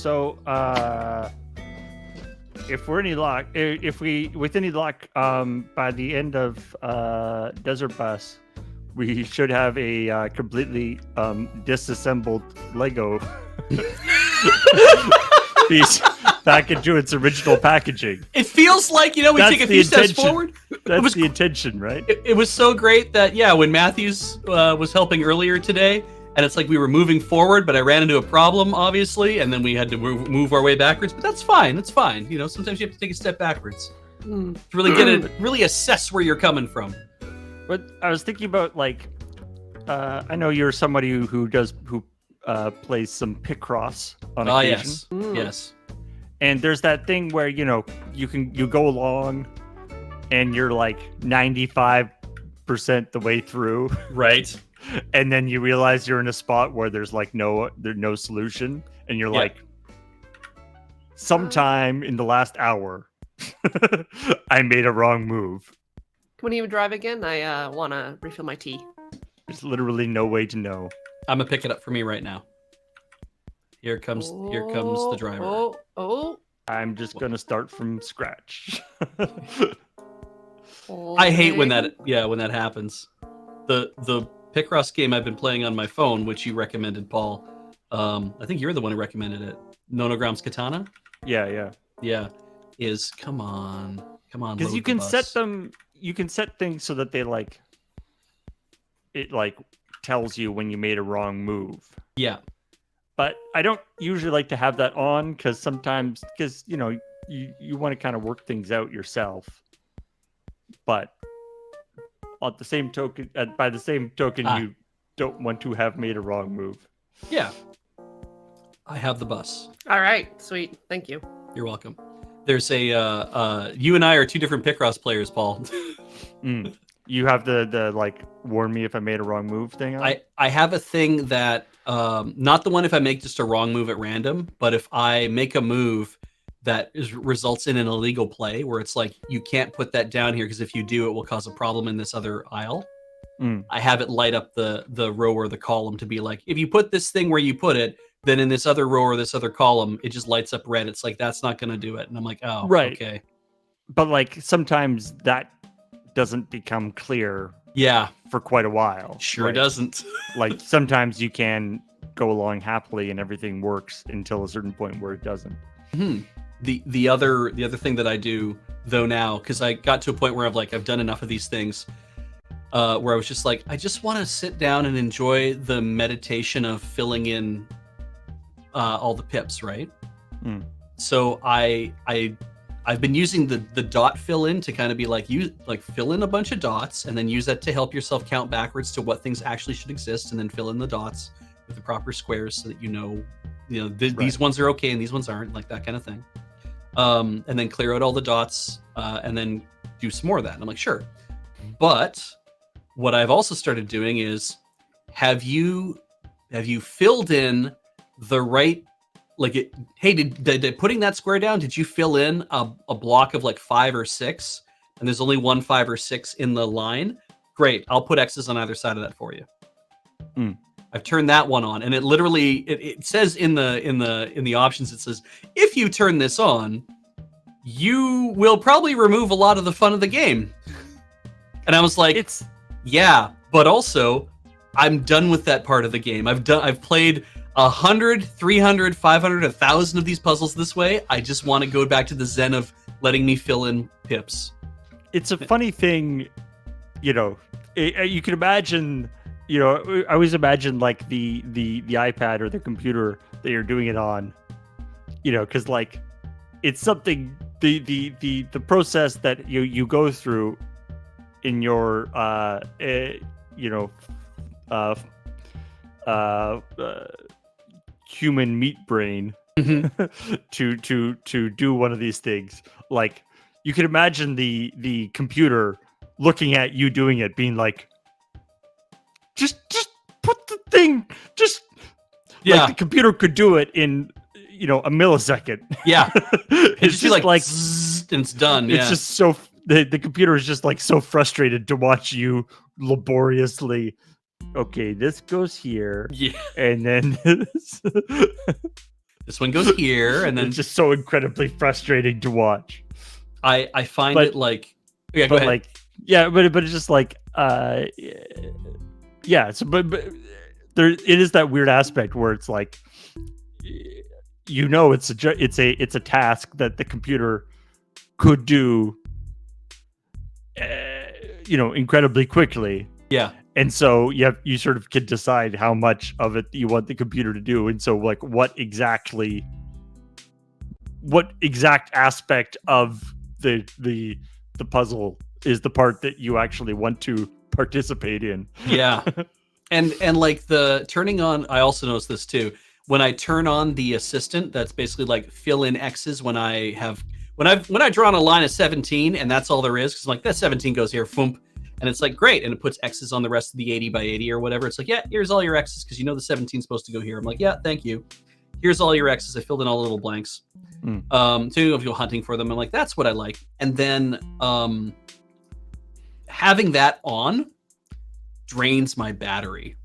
So, if we're any luck, if we with any luck, by the end of Desert Bus, we should have a completely disassembled Lego piece back into its original packaging. It feels like, we take a few steps forward. That's the intention, right? It was so great that, when Matthews was helping earlier today, and it's like we were moving forward, but I ran into a problem, obviously, and then we had to move our way backwards. But that's fine. It's fine. Sometimes you have to take a step backwards to really really assess where you're coming from. But I was thinking about, like, I know you're somebody who plays some Picross on occasion. Yes. And there's that thing where you go along, and you're like 95% the way through, right? And then you realize you're in a spot where there's like no solution, and you're like, sometime in the last hour, I made a wrong move. Can we even drive again? I want to refill my tea. There's literally no way to know. I'm gonna pick it up for me right now. Here comes the driver. I'm just gonna start from scratch. I hate when that happens. The Picross game I've been playing on my phone, which you recommended, Paul. I think you're the one who recommended it. Nonogram's Katana. Yeah. Is come on. Because you can set them. You can set things so that they it tells you when you made a wrong move. Yeah. But I don't usually like to have that on because sometimes you want to kind of work things out yourself. But by the same token, you don't want to have made a wrong move. Yeah. I have the bus. All right, sweet. Thank you. You're welcome. There's you and I are two different Picross players, Paul. You have the warn me if I made a wrong move thing on? I have a thing that not the one if I make just a wrong move at random, but if I make a move that results in an illegal play where it's like you can't put that down here because if you do it will cause a problem in this other aisle. I have it light up the row or the column to be like, if you put this thing where you put it, then in this other row or this other column it just lights up red. It's like that's not going to do it. And I'm like, oh, right. Okay. But sometimes that doesn't become clear for quite a while. Sure doesn't. Sometimes you can go along happily and everything works until a certain point where it doesn't. The other thing that I do though now, because I got to a point where I've done enough of these things where I was just like, I just want to sit down and enjoy the meditation of filling in all the pips, right? So I've been using the dot fill in to kind of be fill in a bunch of dots and then use that to help yourself count backwards to what things actually should exist, and then fill in the dots with the proper squares so that these ones are okay and these ones aren't, like that kind of thing. And then clear out all the dots and then do some more of that. And I'm like, sure. But what I've also started doing is, have you filled in the right, did putting that square down, did you fill in a block of 5 or 6 and there's only 1 5 or 6 in the line? Great, I'll put X's on either side of that for you. I've turned that one on, and it literally it says in the options, it says, if you turn this on, you will probably remove a lot of the fun of the game. And I was like, yeah, but also I'm done with that part of the game. I've played 100, 300, 500, 1,000 of these puzzles this way. I just want to go back to the zen of letting me fill in pips. It's a funny thing, you can imagine, I always imagine the iPad or the computer that you're doing it on, because it's something, the process that you go through in your human meat brain to do one of these things. You can imagine the computer looking at you doing it, being like, just put the thing, the computer could do it in a millisecond. It's just zzz, and it's done. It's just so the computer is just so frustrated to watch you laboriously, okay, this goes here, and then this. This one goes here, and then it's just so incredibly frustrating to watch. I find it like, yeah, go ahead. Like, yeah, but it's just like, yeah. So, but there, it is that weird aspect where it's like, it's a task that the computer could do, incredibly quickly. Yeah. And so you sort of can decide how much of it you want the computer to do. And so like what exact aspect of the puzzle is the part that you actually want to participate in. Yeah. And like the turning on, I also noticed this too. When I turn on the assistant, that's basically like fill in X's when I draw on a line of 17 and that's all there is. Cause I'm like, that 17 goes here, foomp. And it's like, great. And it puts X's on the rest of the 80 by 80 or whatever. It's like, yeah, here's all your X's. Cause the 17 is supposed to go here. I'm like, yeah, thank you. Here's all your X's. I filled in all the little blanks. So if you go hunting for them, I'm like, that's what I like. And then having that on drains my battery.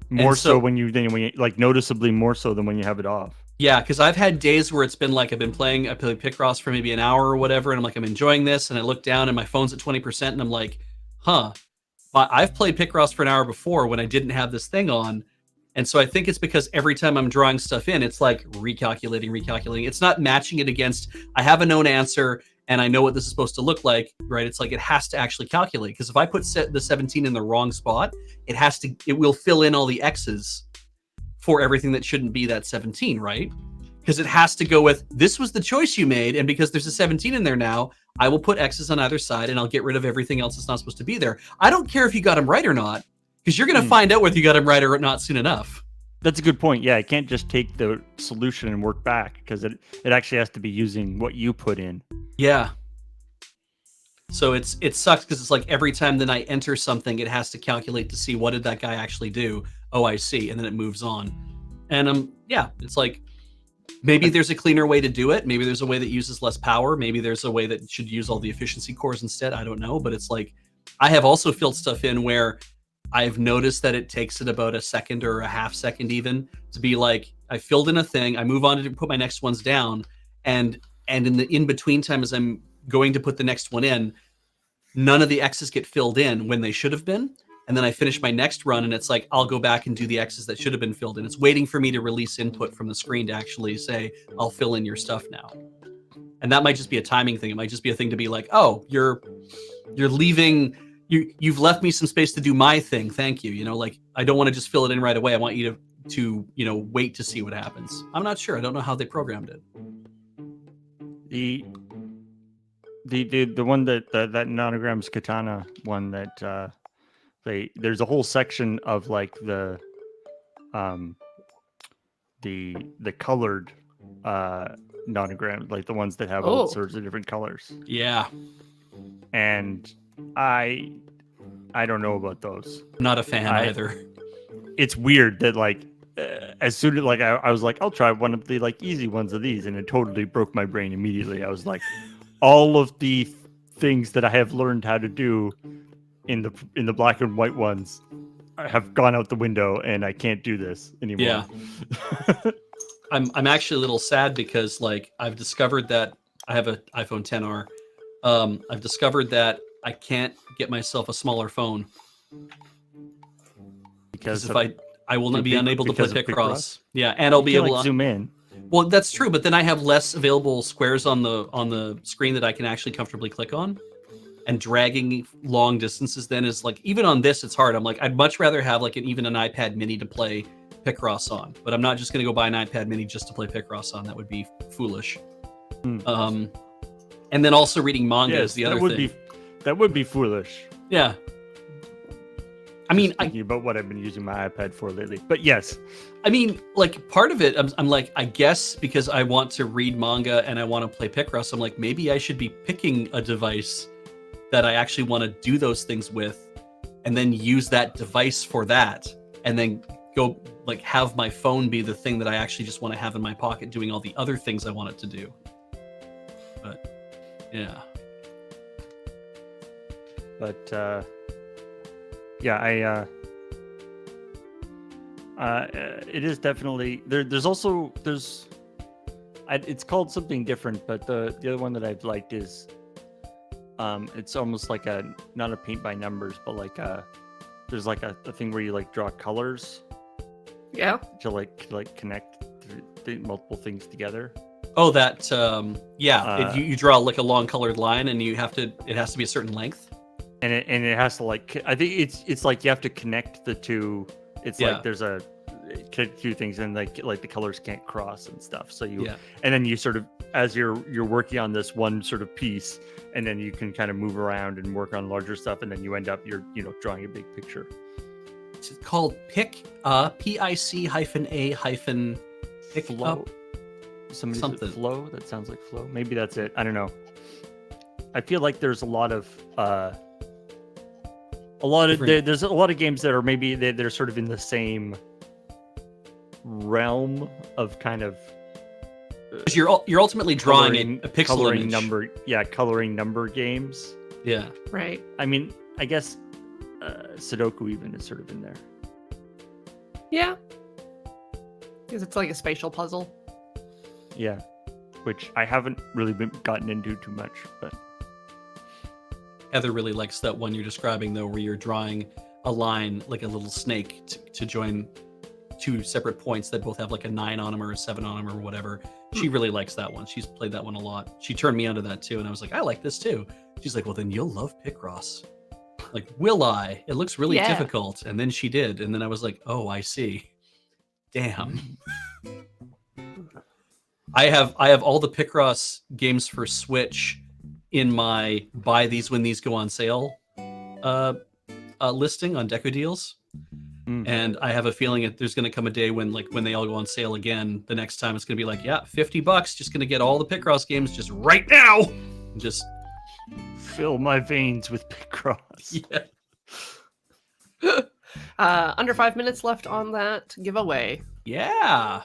More so when you like noticeably more so than when you have it off. Yeah, because I've had days where it's been like I play Picross for maybe an hour or whatever, and I'm like, I'm enjoying this, and I look down and my phone's at 20%, and I'm like, I've played Picross for an hour before when I didn't have this thing on. And so I think it's because every time I'm drawing stuff in, it's like recalculating. It's not matching it against, I have a known answer and I know what this is supposed to look like, right? It's like it has to actually calculate. Because if I put the 17 in the wrong spot, it will fill in all the X's for everything that shouldn't be that 17, right? Because it has to go with, this was the choice you made, and because there's a 17 in there now, I will put X's on either side and I'll get rid of everything else that's not supposed to be there. I don't care if you got them right or not, because you're going to find out whether you got them right or not soon enough. That's a good point. Yeah, it can't just take the solution and work back, because it actually has to be using what you put in. Yeah. So it sucks because it's like every time then I enter something, it has to calculate to see what did that guy actually do. Oh, I see. And then it moves on. And yeah, it's like maybe there's a cleaner way to do it. Maybe there's a way that uses less power. Maybe there's a way that should use all the efficiency cores instead. I don't know. But it's like I have also filled stuff in where I've noticed that it takes it about a second or a half second even to be like, I filled in a thing, I move on to put my next ones down, and in the in-between time as I'm going to put the next one in, none of the X's get filled in when they should have been. And then I finish my next run and it's like, I'll go back and do the X's that should have been filled in. It's waiting for me to release input from the screen to actually say, I'll fill in your stuff now. And that might just be a timing thing. It might just be a thing to be like, oh, you're leaving, you've left me some space to do my thing. Thank you. Like I don't want to just fill it in right away. I want you to wait to see what happens. I'm not sure. I don't know how they programmed it. The one that Nanogram's Katana one that there's a whole section of like the colored nonogram, like the ones that have all sorts of different colors. Yeah. And I don't know about those. Not a fan either. It's weird that like as soon as like I was like, I'll try one of the like easy ones of these, and it totally broke my brain immediately. I was like, all of the things that I have learned how to do in the black and white ones have gone out the window, and I can't do this anymore. Yeah. I'm actually a little sad because like I've discovered that I have an iPhone XR. I've discovered that I can't get myself a smaller phone because if I will not be unable to play Picross. Yeah, and I'll be able to zoom in. Well, that's true, but then I have less available squares on the screen that I can actually comfortably click on. And dragging long distances then is like, even on this, it's hard. I'm like, I'd much rather have like even an iPad mini to play Picross on, but I'm not just going to go buy an iPad mini just to play Picross on. That would be foolish. And then also reading manga is the other thing. That would be foolish. Yeah. I mean, thinking about what I've been using my iPad for lately, but yes. I mean, like part of it, I'm like, I guess because I want to read manga and I want to play Picross, I'm like, maybe I should be picking a device that I actually want to do those things with, and then use that device for that, and then go like have my phone be the thing that I actually just want to have in my pocket doing all the other things I want it to do. But yeah. But yeah, It is definitely there's also it's called something different, but the other one that I've liked is it's almost like not a paint by numbers, but like there's like a thing where you like draw colors Yeah. to like connect the multiple things together. Oh, that you draw like a long colored line, and it has to be a certain length. And it has to like, I think it's like you have to connect the two. It's like there's a two things, and like the colors can't cross and stuff. So and then you sort of, as you're working on this one sort of piece, and then you can kind of move around and work on larger stuff, and then you end up you're drawing a big picture. It's called PIC-A-pick Flow. up. Somebody Something. said flow. That sounds like flow. Maybe that's it. I don't know. I feel like there's a lot of there's a lot of games that are maybe they're sort of in the same realm of kind of. You're ultimately drawing a pixel coloring image. coloring number games. Yeah. Right. I mean, I guess Sudoku even is sort of in there. Yeah. Because it's like a spatial puzzle. Yeah, which I haven't really gotten into too much, but Heather really likes that one you're describing, though, where you're drawing a line like a little snake to join two separate points that both have like a 9 on them or a 7 on them or whatever. She really likes that one. She's played that one a lot. She turned me onto that too, and I was like, I like this too. She's like, well, then you'll love Picross. Like, will I? It looks really difficult. And then she did, and then I was like, oh, I see. Damn. I have all the Picross games for Switch in my buy these when these go on sale listing on Deco Deals. And I have a feeling that there's going to come a day when they all go on sale again. The next time it's going to be like, yeah, $50, just going to get all the Picross games just right now. Just fill my veins with Picross. Yeah. Under 5 minutes left on that giveaway. Yeah.